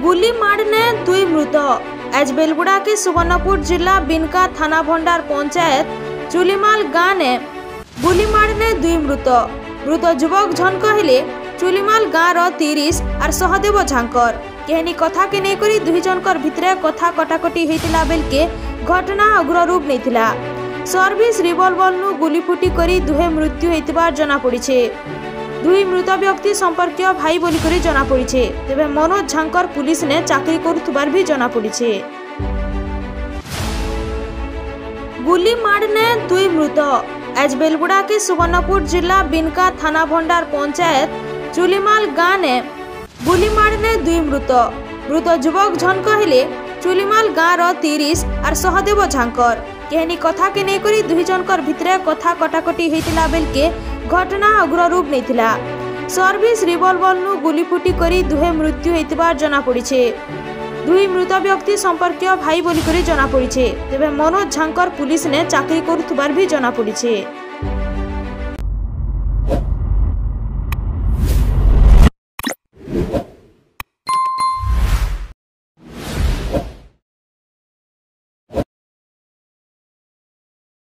गुली मारने दुई मृत। आज बेलगुड़ा के सुवर्णपुर जिला बिनका थाना भंडार पंचायत चुलीमाल गाँव ने गुली मारने दुई मृत। मृत युवक झन कहले चुलीमाल गाँव 30 और सहदेव झांकर केहनी कथा के नहीं करी दुई जनकर भितरे कथा कटाकटी होइतिला बेलके घटना उग्र रूप नेतिला। सर्विस रिवॉल्वर नु गुली फुटी करी दुहे मृत्यु होइतिबार जना पड़िछे। दुई मृत व्यक्ति संपर्कीय भाई बोली करी जना पड़िछे। तेबे मनोज झांकर पुलिस ने चाकरी करुथबार भी जना पड़िछे। गुली मारने दुई मृत। आज बेलगुड़ा के सुवर्णपुर जिला बिनका थाना भंडार पंचायत चुलीमाल गाँव ने गुली मारने दुई मृत। मृत युवक झन कहले चुलीमाल गाँव 30 और सहदेव झांकर केहनी कथा के नहीं करी दुई जनकर भितरे कथा कटाकटी होइतिला बेलके घटना उग्र रूप नेतिला। सर्विस रिवॉल्वर नु गुली फुटी करी दुहे मृत्यु होइतिबार जना पड़िछे। दुई मृत व्यक्ति संपर्कीय भाई बोली करी जना पड़िछे। तेबे मनोज झांकर पुलिस ने चाकरी करुथबार भी जना पड़िछे।